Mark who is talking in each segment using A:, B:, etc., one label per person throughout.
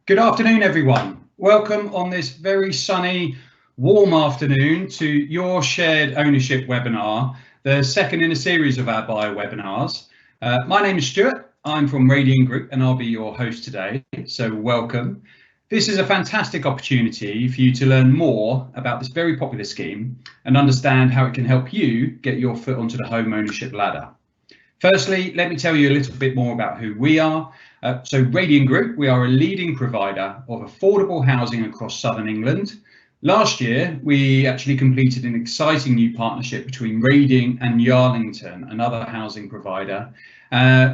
A: Good afternoon, everyone. Welcome on this very sunny, warm afternoon to your shared ownership webinar, the second in a series of our buyer webinars. My name is Stuart. I'm from Radian Group and I'll be your host today, so welcome. This is a fantastic opportunity for you to learn more about this very popular scheme and understand how it can help you get your foot onto the home ownership ladder. Firstly, let me tell you a little bit more about who we are. So Radian Group, we are a leading provider of affordable housing across southern England. Last year, we actually completed an exciting new partnership between Radian and Yarlington, another housing provider.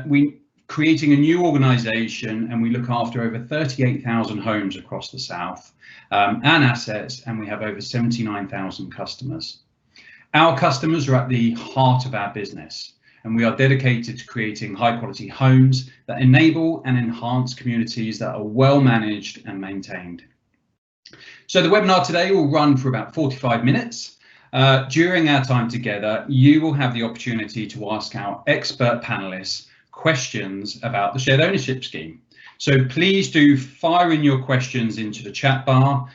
A: We creating a new organisation, and we look after over 38,000 homes across the south and assets, and we have over 79,000 customers. Our customers are at the heart of our business, and we are dedicated to creating high quality homes that enable and enhance communities that are well managed and maintained. So the webinar today will run for about 45 minutes. During our time together, you will have the opportunity to ask our expert panelists questions about the shared ownership scheme. So please do fire in your questions into the chat bar.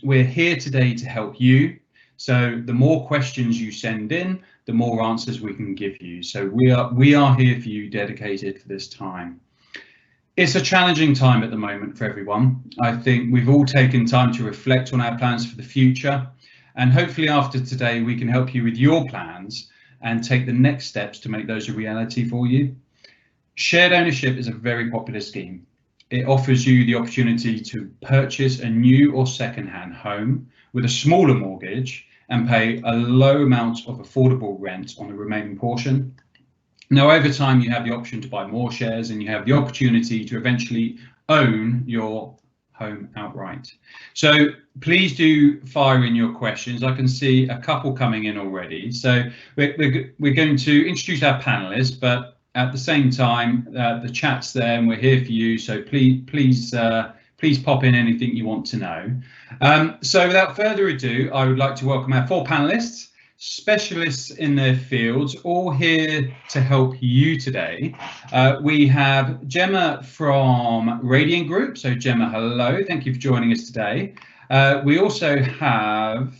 A: We're here today to help you. So the more questions you send in, the more answers we can give you. So we are here for you, dedicated for this time. It's a challenging time at the moment for everyone. I think we've all taken time to reflect on our plans for the future, and hopefully after today we can help you with your plans and take the next steps to make those a reality for you. Shared ownership is a very popular scheme. It offers you the opportunity to purchase a new or second-hand home with a smaller mortgage and pay a low amount of affordable rent on the remaining portion. Now, over time, you have the option to buy more shares and you have the opportunity to eventually own your home outright. So please do fire in your questions. I can see a couple coming in already. So we're going to introduce our panelists, but at the same time, the chat's there and we're here for you. So please pop in anything you want to know. So without further ado, I would like to welcome our four panelists, specialists in their fields, all here to help you today. We have Gemma from Radian Group. So Gemma, hello, thank you for joining us today. We also have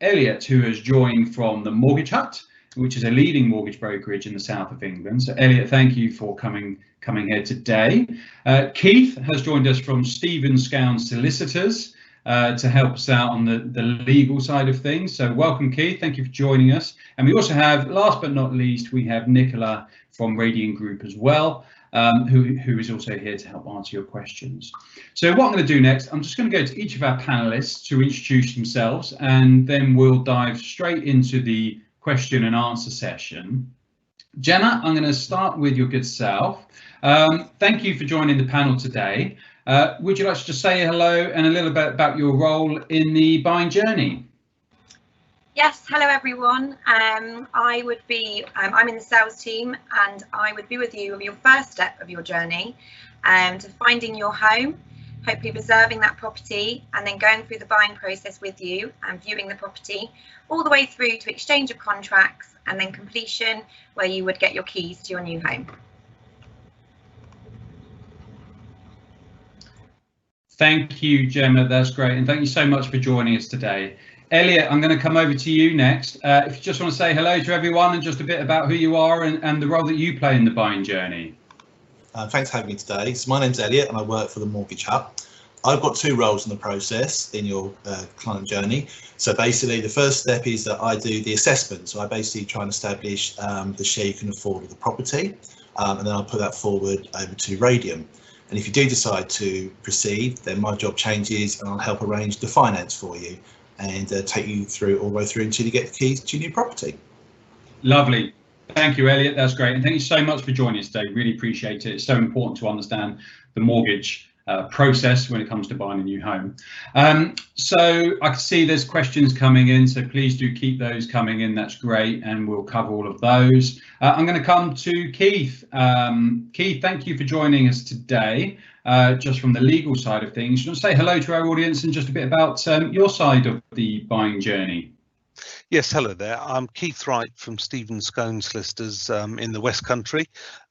A: Elliot, who has joined from the Mortgage Hut, which is a leading mortgage brokerage in the south of England. So Elliot, thank you for coming here today. Keith has joined us from Stephens Scown Solicitors to help us out on the legal side of things. So welcome, Keith. Thank you for joining us. And we also have, last but not least, we have Nicola from Radian Group as well, who is also here to help answer your questions. So what I'm going to do next, I'm just going to go to each of our panelists to introduce themselves, and then we'll dive straight into the question and answer session. Gemma, I'm going to start with your good self. Thank you for joining the panel today. Would you like to just say hello and a little bit about your role in the buying journey?
B: Yes, hello everyone. I'm in the sales team, and I would be with you on your first step of your journey to finding your home, hopefully reserving that property, and then going through the buying process with you and viewing the property all the way through to exchange of contracts and then completion, where you would get your keys to your new home.
A: Thank you, Gemma. That's great. And thank you so much for joining us today. Elliot, I'm going to come over to you next. If you just want to say hello to everyone and just a bit about who you are and the role that you play in the buying journey.
C: Thanks for having me today. So my name's Elliot and I work for the Mortgage Hut. I've got two roles in the process in your client journey. So basically the first step is that I do the assessment. So I basically try and establish the share you can afford of the property, and then I'll put that forward over to Radian. And if you do decide to proceed, then my job changes and I'll help arrange the finance for you and take you through all the way through until you get the keys to your new property.
A: Lovely. Thank you, Elliot. That's great. And thank you so much for joining us today. Really appreciate it. It's so important to understand the mortgage process when it comes to buying a new home. So I can see there's questions coming in, so please do keep those coming in. That's great, and we'll cover all of those. I'm going to come to Keith. Keith, thank you for joining us today. Just from the legal side of things, you want to say hello to our audience and just a bit about your side of the buying journey?
D: Yes, hello there. I'm Keith Wright from Stephens Scown Solicitors in the West Country,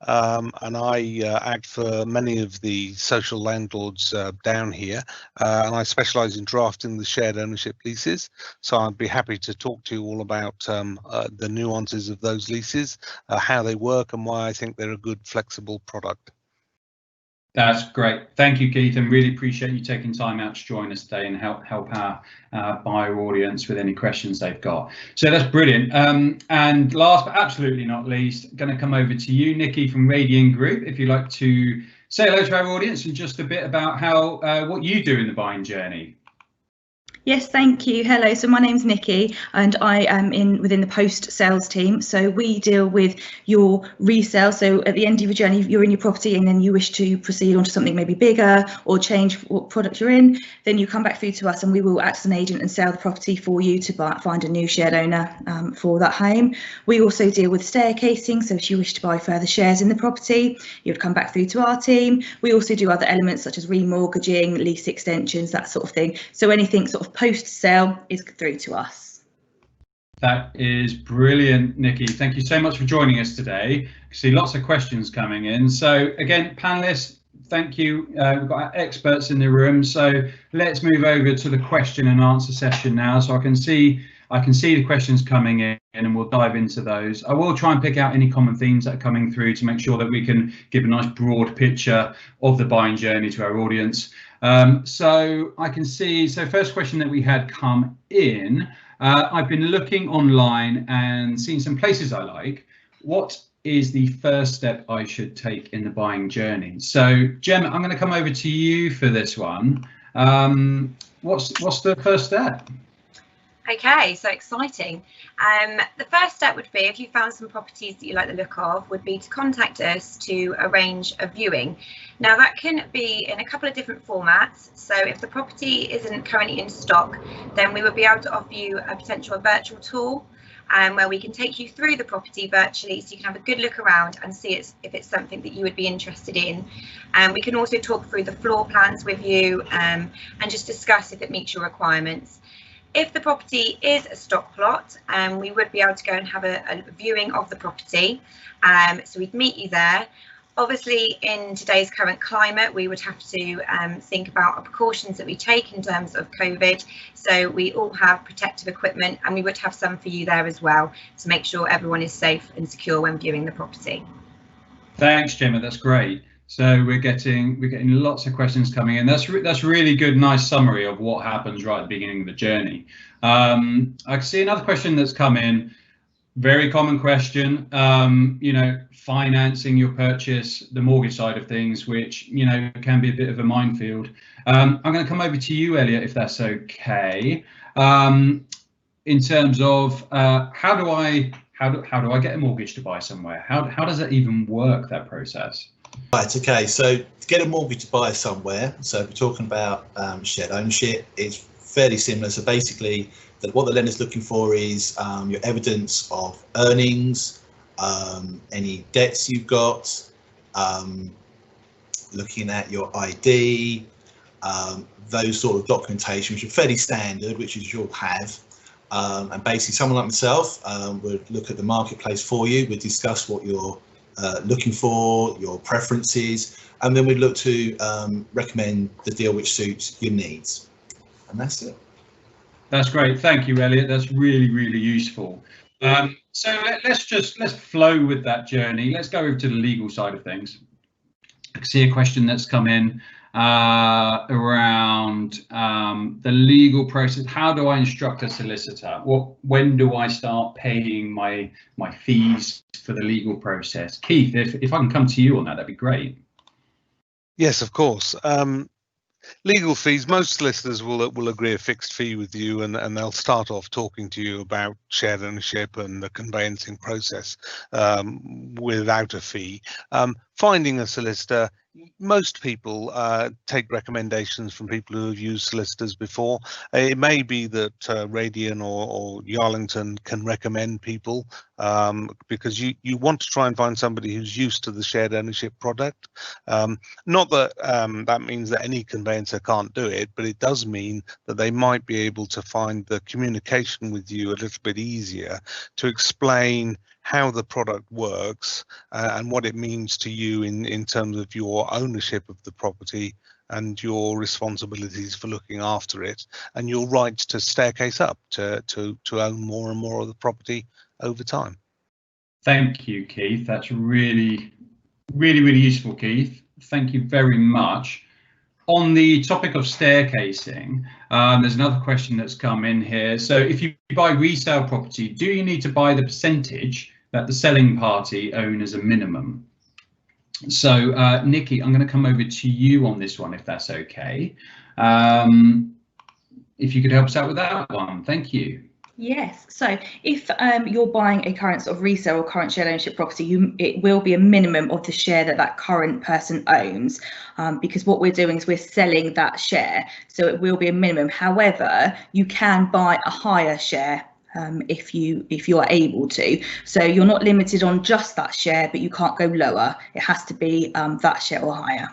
D: and I act for many of the social landlords down here, and I specialise in drafting the shared ownership leases. So I'd be happy to talk to you all about the nuances of those leases, how they work, and why I think they're a good, flexible product.
A: That's great. Thank you, Keith, and really appreciate you taking time out to join us today and help our buyer audience with any questions they've got. So that's brilliant. And last but absolutely not least, going to come over to you, Nikki from Radian Group, if you'd like to say hello to our audience and just a bit about how what you do in the buying journey.
E: Yes, thank you. Hello, so my name's Nikki and I am within the post sales team. So we deal with your resale. So at the end of your journey, you're in your property and then you wish to proceed onto something maybe bigger or change what product you're in, then you come back through to us and we will act as an agent and sell the property for you to find a new shared owner for that home. We also deal with staircasing. So if you wish to buy further shares in the property, you would come back through to our team. We also do other elements such as remortgaging, lease extensions, that sort of thing. So anything sort of post-sale is through to us.
A: That is brilliant, Nikki. Thank you so much for joining us today. I see lots of questions coming in. So again, panelists, thank you. We've got our experts in the room. So let's move over to the question and answer session now. So I can see the questions coming in and we'll dive into those. I will try and pick out any common themes that are coming through to make sure that we can give a nice broad picture of the buying journey to our audience. So I can see, so first question that we had come in, I've been looking online and seen some places I like. What is the first step I should take in the buying journey? So Gemma, I'm going to come over to you for this one. What's the first step?
B: Okay, so exciting. The first step would be, if you found some properties that you like the look of, would be to contact us to arrange a viewing. Now that can be in a couple of different formats. So if the property isn't currently in stock, then we would be able to offer you a potential virtual tour where we can take you through the property virtually so you can have a good look around and see if it's something that you would be interested in. We can also talk through the floor plans with you and just discuss if it meets your requirements. If the property is a stock plot, we would be able to go and have a viewing of the property. So we'd meet you there. Obviously, in today's current climate, we would have to think about our precautions that we take in terms of COVID. So we all have protective equipment and we would have some for you there as well to make sure everyone is safe and secure when viewing the property.
A: Thanks, Gemma, that's great. So we're getting lots of questions coming in. That's really good, nice summary of what happens right at the beginning of the journey. I can see another question that's come in. Very common question. You know, financing your purchase, the mortgage side of things, which can be a bit of a minefield. I'm going to come over to you, Elliot, if that's okay. In terms of how do I get a mortgage to buy somewhere? How does that even work, that process?
C: Right, okay, so to get a mortgage to buy somewhere, so if we're talking about shared ownership, it's fairly similar. So basically, what the lender's looking for is your evidence of earnings, any debts you've got, looking at your ID, those sort of documentation, which are fairly standard, which you'll have. And basically, someone like myself would look at the marketplace for you, would discuss what you're looking for, your preferences, and then we'd look to recommend the deal which suits your needs. And that's it.
A: That's great. Thank you, Elliot. That's really, really useful. So let's flow with that journey. Let's go over to the legal side of things. I can see a question that's come in around the legal process. How do I instruct a solicitor? When do I start paying my fees for the legal process? Keith, if I can come to you on that, that'd be great.
D: Yes, of course. Legal fees, most solicitors will agree a fixed fee with you, and they'll start off talking to you about shared ownership and the conveyancing process without a fee. Finding a solicitor Most people take recommendations from people who have used solicitors before. It may be that Radian or Yarlington can recommend people because you want to try and find somebody who's used to the shared ownership product. Not that that means that any conveyancer can't do it, but it does mean that they might be able to find the communication with you a little bit easier to explain how the product works and what it means to you in terms of your ownership of the property and your responsibilities for looking after it and your right to staircase up to own more and more of the property over time.
A: Thank you, Keith. That's really useful, Keith. Thank you very much. On the topic of staircasing, there's another question that's come in here. So if you buy resale property, do you need to buy the percentage that the selling party own as a minimum? So Nikki, I'm going to come over to you on this one, if that's okay. If you could help us out with that one, thank you.
E: Yes, so if you're buying a current sort of resale or current shared ownership property, it will be a minimum of the share that current person owns, because what we're doing is we're selling that share, so it will be a minimum. However, you can buy a higher share if you are able to. So you're not limited on just that share, but you can't go lower. It has to be that share or higher.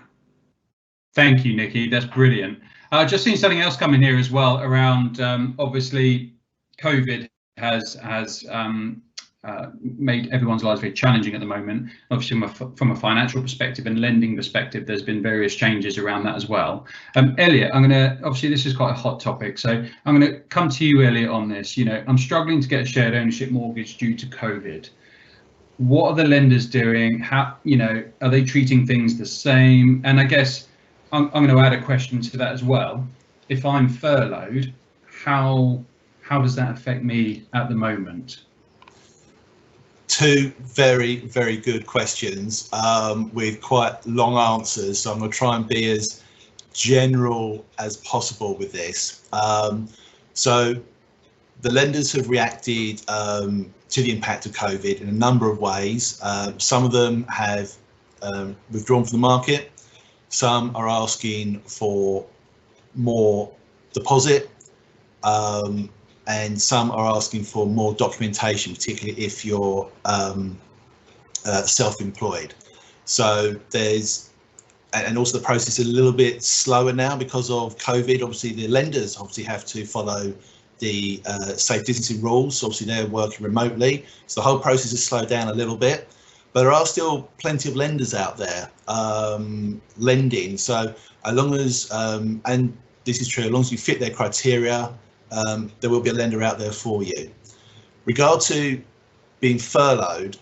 A: Thank you, Nikki. That's brilliant. Just seen something else come in here as well around obviously COVID has made everyone's lives very challenging at the moment. Obviously, from a financial perspective and lending perspective, there's been various changes around that as well. Elliot, obviously this is quite a hot topic, so I'm going to come to you, Elliot, on this. You know, I'm struggling to get a shared ownership mortgage due to COVID. What are the lenders doing? How, you know, are they treating things the same? And I guess I'm going to add a question to that as well. If I'm furloughed, how does that affect me at the moment?
C: Two very good questions with quite long answers, so I'm going to try and be as general as possible with this. So the lenders have reacted to the impact of COVID in a number of ways. Some of them have withdrawn from the market, some are asking for more deposit, and some are asking for more documentation, particularly if you're self-employed. So there's, and also the process is a little bit slower now because of COVID. Obviously, the lenders have to follow the safe distancing rules. Obviously, they're working remotely, so the whole process has slowed down a little bit. But there are still plenty of lenders out there lending. So as long as, and this is true, as long as you fit their criteria, there will be a lender out there for you. Regard to being furloughed,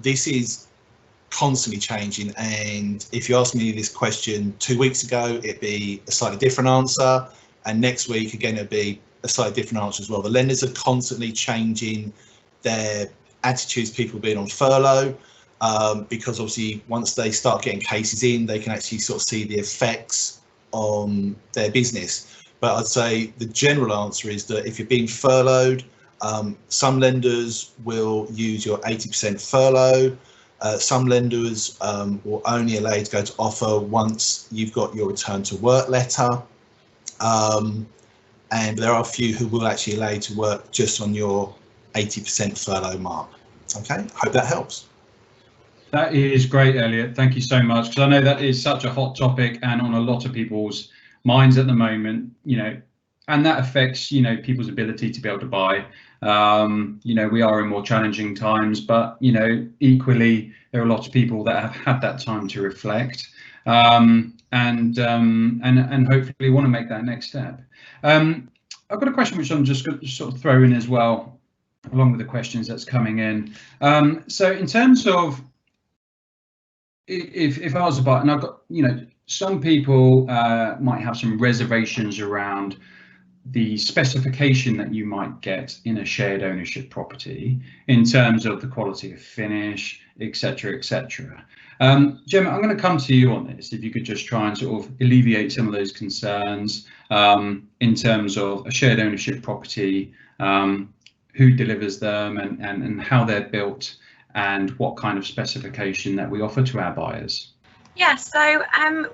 C: this is constantly changing, and if you asked me this question 2 weeks ago, it'd be a slightly different answer, and next week again it'd be a slightly different answer as well. The lenders are constantly changing their attitudes, people being on furlough, because obviously once they start getting cases in, they can actually sort of see the effects on their business. But I'd say the general answer is that if you're being furloughed, some lenders will use your 80% furlough. Some lenders will only allow you to go to offer once you've got your return to work letter. And there are a few who will actually allow you to work just on your 80% furlough mark. Okay, hope that helps.
A: That is great, Elliot. Thank you so much, because I know that is such a hot topic and on a lot of people's minds at the moment, you know, and that affects, you know, people's ability to be able to buy. You know, we are in more challenging times, but, you know, equally, there are lots of people that have had that time to reflect and hopefully want to make that next step. I've got a question which I'm just going to sort of throw in as well, along with the questions that's coming in. So in terms of if I was a buyer, and I've got, you know, some people might have some reservations around the specification that you might get in a shared ownership property in terms of the quality of finish, etc., etc. Gemma, I'm going to come to you on this. If you could just try and sort of alleviate some of those concerns in terms of a shared ownership property, who delivers them and how they're built, and what kind of specification that we offer to our buyers.
B: Yeah, so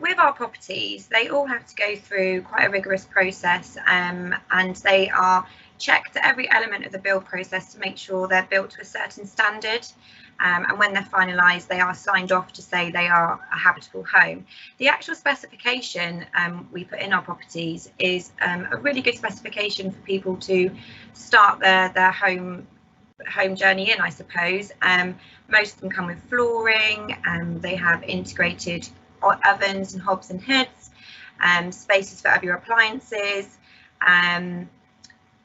B: with our properties, they all have to go through quite a rigorous process, and they are checked at every element of the build process to make sure they're built to a certain standard. And when they're finalised, they are signed off to say they are a habitable home. The actual specification we put in our properties is a really good specification for people to start their home journey in, I suppose. Most of them come with flooring, they have integrated ovens and hobs and hoods, spaces for other appliances.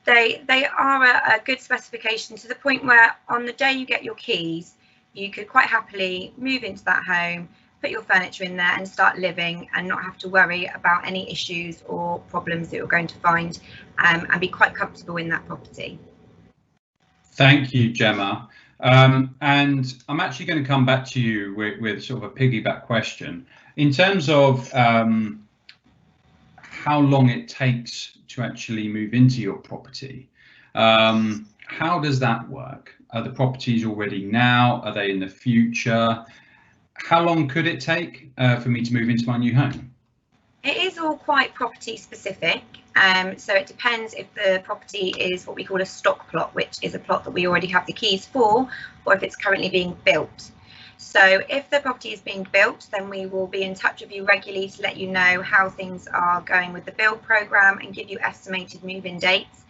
B: They are a good specification, to the point where on the day you get your keys, you could quite happily move into that home, put your furniture in there and start living, and not have to worry about any issues or problems that you're going to find, and be quite comfortable in that property.
A: Thank you, Gemma. And I'm actually going to come back to you with sort of a piggyback question. In terms of how long it takes to actually move into your property, how does that work? Are the properties already now? Are they in the future? How long could it take for me to move into my new home?
B: It is all quite property specific. So it depends if the property is what we call a stock plot, which is a plot that we already have the keys for, or if it's currently being built. So if the property is being built, then we will be in touch with you regularly to let you know how things are going with the build programme and give you estimated move-in dates.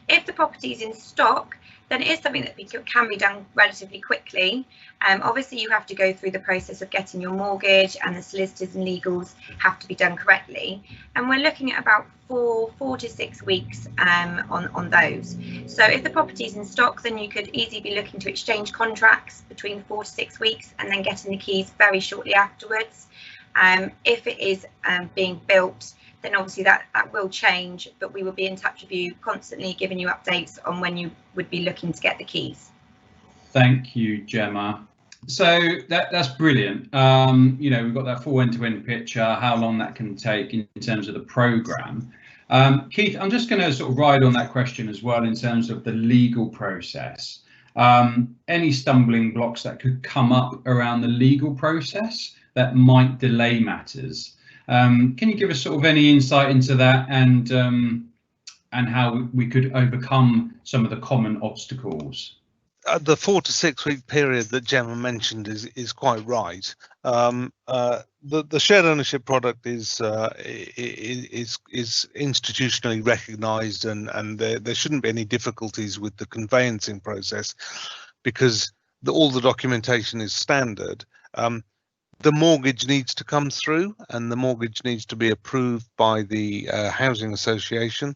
B: If the property is in stock, then it is something that can be done relatively quickly. Obviously, you have to go through the process of getting your mortgage, and the solicitors and legals have to be done correctly. And we're looking at about four to 6 weeks on those. So if the property is in stock, then you could easily be looking to exchange contracts between 4 to 6 weeks and then getting the keys very shortly afterwards. If it is being built, then obviously that will change, but we will be in touch with you constantly, giving you updates on when you would be looking to get the keys.
A: Thank you, Gemma. So that's brilliant. You know, we've got that full end-to-end picture, how long that can take in terms of the programme. Keith, I'm just going to sort of ride on that question as well in terms of the legal process. Any stumbling blocks that could come up around the legal process that might delay matters? Can you give us sort of any insight into that, and how we could overcome some of the common obstacles?
D: The 4 to 6 week period that Gemma mentioned is quite right. The shared ownership product is institutionally recognised, and there shouldn't be any difficulties with the conveyancing process, because all the documentation is standard. The mortgage needs to come through, and the mortgage needs to be approved by the housing association.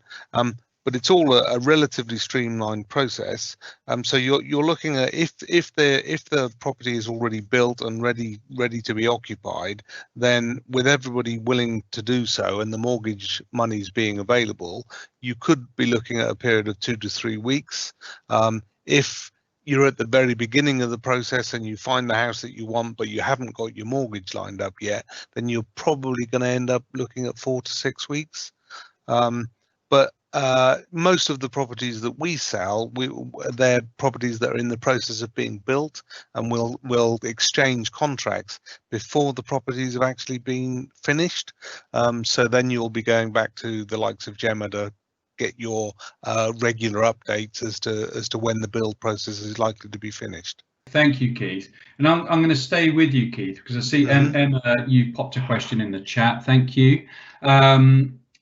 D: But it's all a relatively streamlined process. So you're looking at if the property is already built and ready to be occupied, then with everybody willing to do so and the mortgage monies being available, you could be looking at a period of 2 to 3 weeks. If you're at the very beginning of the process and you find the house that you want, but you haven't got your mortgage lined up yet, then you're probably going to end up looking at 4 to 6 weeks. But most of the properties that we sell, they're properties that are in the process of being built, and we'll exchange contracts before the properties have actually been finished. So then you'll be going back to the likes of Gemma to get your regular updates as to when the build process is likely to be finished.
A: Thank you, Keith. And I'm going to stay with you, Keith, because I see Emma, you popped a question in the chat. Thank you.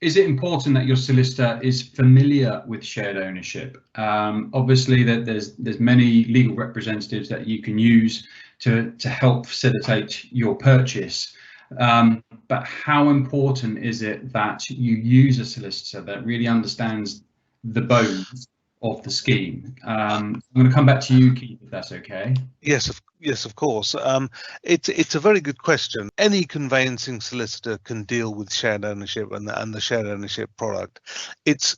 A: Is it important that your solicitor is familiar with shared ownership? Obviously, there's many legal representatives that you can use to help facilitate your purchase. But how important is it that you use a solicitor that really understands the bones of the scheme? I'm going to come back to you, Keith, if that's okay.
D: Yes, of course. It's a very good question. Any conveyancing solicitor can deal with shared ownership and the shared ownership product. It's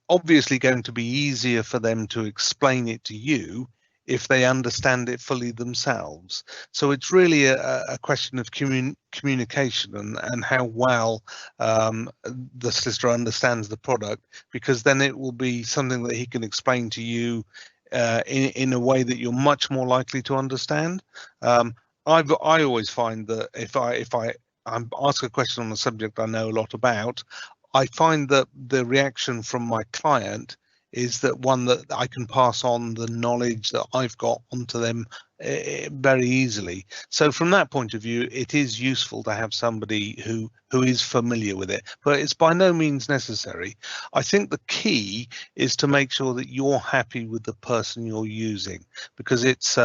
D: obviously going to be easier for them to explain it to you if they understand it fully themselves. So it's really a question of communication and how well the solicitor understands the product, because then it will be something that he can explain to you in a way that you're much more likely to understand. I always find that if ask a question on a subject I know a lot about, I find that the reaction from my client is that one that I can pass on the knowledge that I've got onto them very easily. So from that point of view, it is useful to have somebody who is familiar with it, but it's by no means necessary. I think the key is to make sure that you're happy with the person you're using, because it's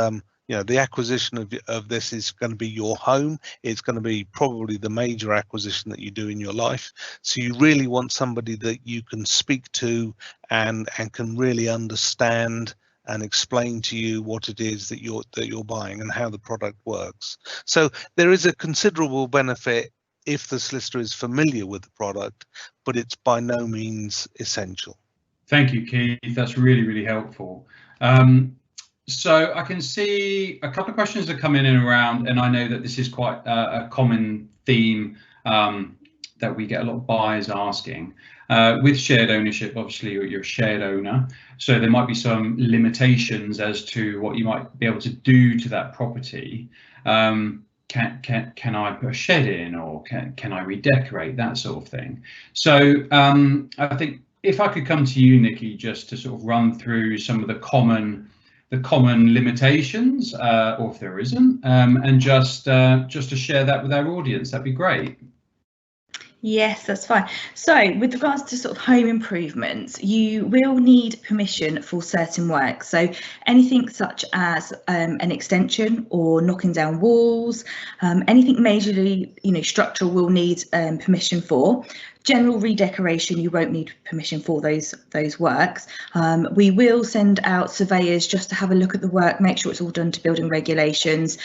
D: you know, the acquisition of this is going to be your home. It's going to be probably the major acquisition that you do in your life. So you really want somebody that you can speak to and can really understand and explain to you what it is that you're buying and how the product works. So there is a considerable benefit if the solicitor is familiar with the product, but it's by no means essential.
A: Thank you, Keith. That's really, really helpful. So I can see a couple of questions that come in and around, and I know that this is quite a common theme that we get a lot of buyers asking. With shared ownership, obviously you're a shared owner, so there might be some limitations as to what you might be able to do to that property. Can I put a shed in, or can I redecorate, that sort of thing? So I think if I could come to you, Nikki, just to sort of run through some of the common limitations, or if there isn't, and just to share that with our audience, that'd be great.
E: Yes, that's fine. So with regards to sort of home improvements, you will need permission for certain work. So anything such as an extension or knocking down walls, anything majorly, structural, will need permission for. General redecoration, you won't need permission for those works. We will send out surveyors just to have a look at the work, make sure it's all done to building regulations,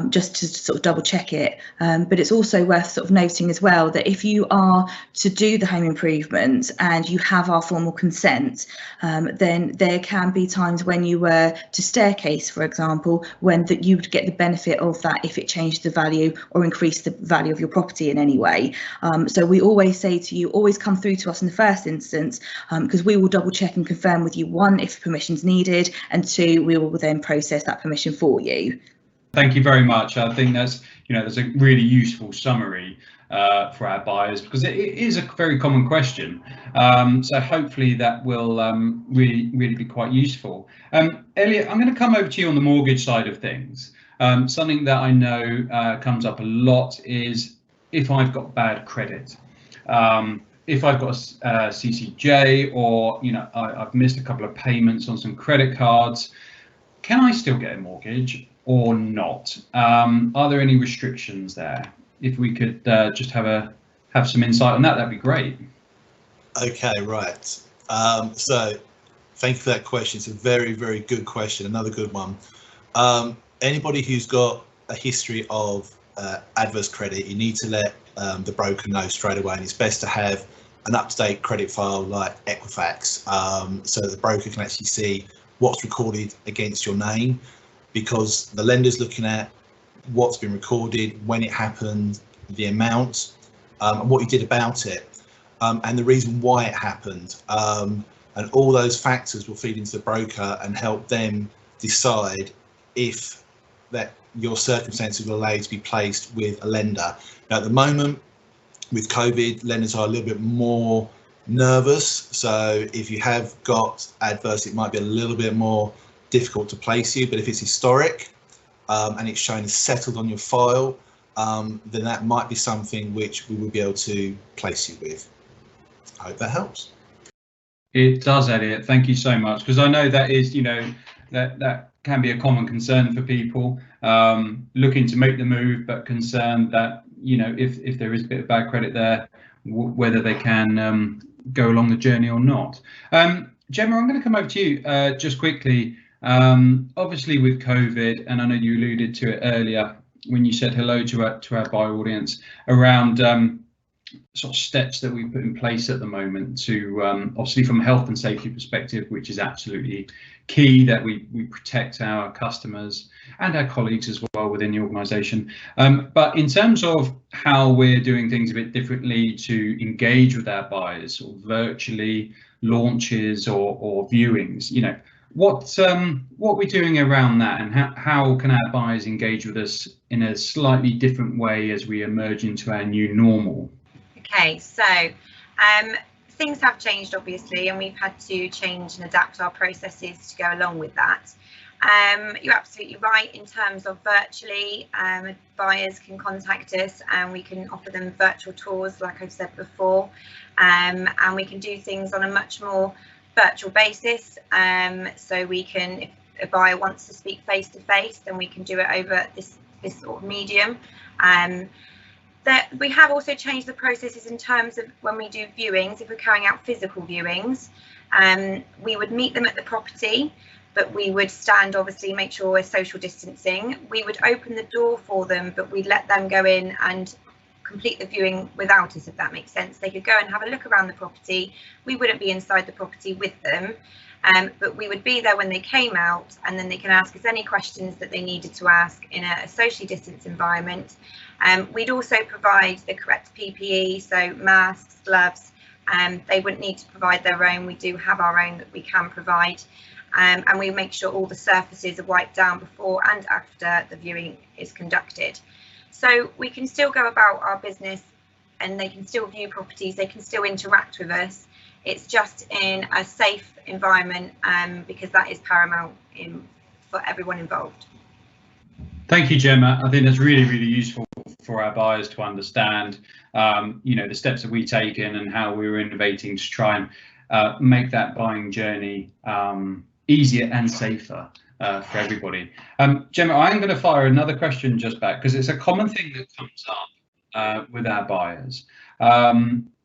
E: just to sort of double check it. But it's also worth sort of noting as well that if you are to do the home improvements and you have our formal consent, then there can be times when you were to staircase, for example, when that you would get the benefit of that if it changed the value or increased the value of your property in any way. So we always say to you, always come through to us in the first instance, because we will double check and confirm with you, one, if permission's needed, and two, we will then process that permission for you.
A: Thank you very much. I think that's a really useful summary for our buyers, because it is a very common question. So hopefully that will really be quite useful. Elliot, I'm going to come over to you on the mortgage side of things. Something that I know comes up a lot is if I've got bad credit. If I've got a CCJ, or I've missed a couple of payments on some credit cards, can I still get a mortgage or not? Are there any restrictions there? If we could just have some insight on that, that'd be great.
C: Okay, right. So thank you for that question. It's a very, very good question. Another good one. Anybody who's got a history of adverse credit, you need to let the broker know straight away, and it's best to have an up-to-date credit file like Equifax, so that the broker can actually see what's recorded against your name, because the lender's looking at what's been recorded, when it happened, the amount, and what you did about it, and the reason why it happened, and all those factors will feed into the broker and help them decide if that your circumstances will allow you to be placed with a lender. Now, at the moment, with COVID, lenders are a little bit more nervous. So if you have got adverse, it might be a little bit more difficult to place you. But if it's historic and it's shown as settled on your file, then that might be something which we would be able to place you with. I hope that helps.
A: It does, Elliot. Thank you so much, because I know that is, that can be a common concern for people looking to make the move, but concerned that if there is a bit of bad credit there, whether they can go along the journey or not. Gemma, I'm going to come over to you just quickly. Obviously with COVID, and I know you alluded to it earlier when you said hello to our buyer audience around sort of steps that we put in place at the moment to obviously from a health and safety perspective, which is absolutely key, that we protect our customers and our colleagues as well within the organisation. But in terms of how we're doing things a bit differently to engage with our buyers, or virtually launches or viewings, What we're doing around that, and how can our buyers engage with us in a slightly different way as we emerge into our new normal?
B: Okay, so things have changed obviously, and we've had to change and adapt our processes to go along with that. You're absolutely right in terms of virtually, buyers can contact us and we can offer them virtual tours, like I've said before, and we can do things on a much more virtual basis. So we can, if a buyer wants to speak face to face, then we can do it over this sort of medium. We have also changed the processes in terms of when we do viewings. If we're carrying out physical viewings, we would meet them at the property, but we would stand, obviously, make sure we're social distancing. We would open the door for them, but we'd let them go in and complete the viewing without us, if that makes sense. They could go and have a look around the property. We wouldn't be inside the property with them, but we would be there when they came out, and then they can ask us any questions that they needed to ask in a socially distanced environment. We'd also provide the correct PPE, so masks, gloves. They wouldn't need to provide their own. We do have our own that we can provide. And we make sure all the surfaces are wiped down before and after the viewing is conducted. So we can still go about our business and they can still view properties, they can still interact with us. It's just in a safe environment, because that is paramount for everyone involved.
A: Thank you, Gemma. I think that's really, really useful for our buyers to understand, the steps that we've taken and how we were innovating to try and make that buying journey easier and safer for everybody. Gemma, I'm going to fire another question just back, because it's a common thing that comes up with our buyers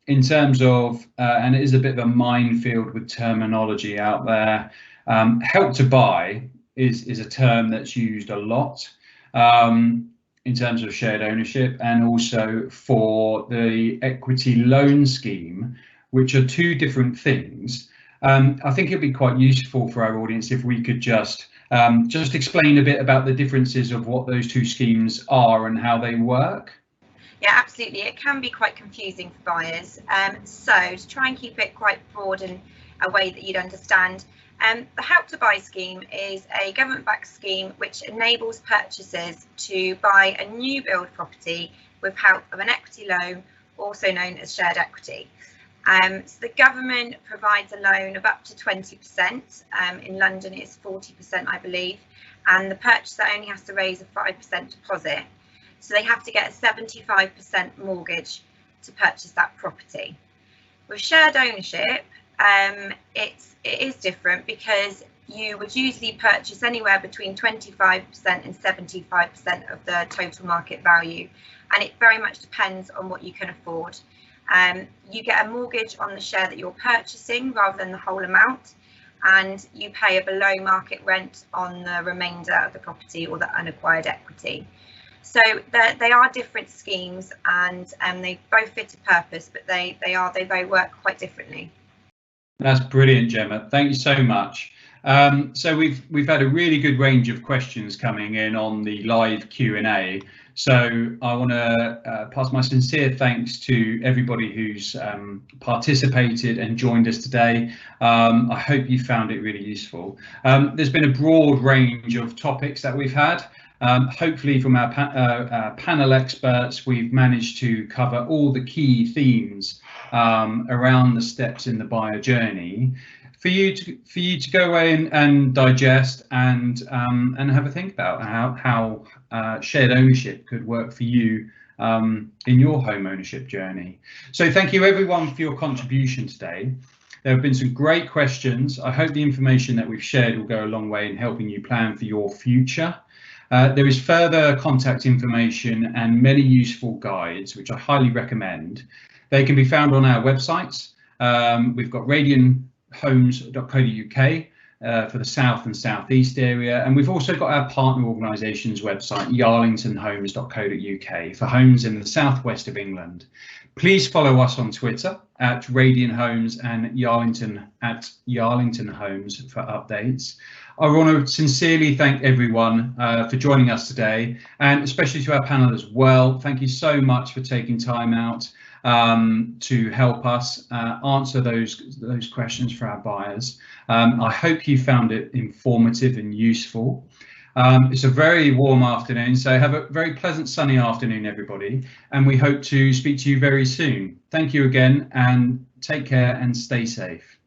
A: in terms of, and it is a bit of a minefield with terminology out there. Help to buy is a term that's used a lot in terms of shared ownership, and also for the equity loan scheme, which are two different things. I think it'd be quite useful for our audience if we could just explain a bit about the differences of what those two schemes are and how they work.
B: Yeah, absolutely. It can be quite confusing for buyers. So to try and keep it quite broad and a way that you'd understand, the Help to Buy scheme is a government-backed scheme which enables purchasers to buy a new build property with help of an equity loan, also known as shared equity. So the government provides a loan of up to 20%. In London it's 40%, I believe, and the purchaser only has to raise a 5% deposit. So they have to get a 75% mortgage to purchase that property. With shared ownership, it is different, because you would usually purchase anywhere between 25% and 75% of the total market value, and it very much depends on what you can afford. You get a mortgage on the share that you're purchasing rather than the whole amount, and you pay a below market rent on the remainder of the property or the unacquired equity. So they are different schemes, and they both fit a purpose, but they work quite differently.
A: That's brilliant, Gemma. Thank you so much. So we've had a really good range of questions coming in on the live Q&A. So I want to pass my sincere thanks to everybody who's participated and joined us today. I hope you found it really useful. There's been a broad range of topics that we've had. Hopefully from our panel experts, we've managed to cover all the key themes around the steps in the buyer journey for you to go in and digest and have a think about how shared ownership could work for you in your home ownership journey. So thank you everyone for your contribution today. There have been some great questions. I hope the information that we've shared will go a long way in helping you plan for your future. There is further contact information and many useful guides, which I highly recommend. They can be found on our websites. We've got radianhomes.co.uk for the South and South East area, and we've also got our partner organisations website, yarlingtonhomes.co.uk, for homes in the southwest of England. Please follow us on Twitter at Radian Homes and Yarlington at Yarlington Homes for updates. I want to sincerely thank everyone for joining us today, and especially to our panel as well. Thank you so much for taking time out. to help us answer those questions for our buyers. I hope you found it informative and useful. It's a very warm afternoon, so have a very pleasant sunny afternoon, everybody, and we hope to speak to you very soon. Thank you again, and take care and stay safe.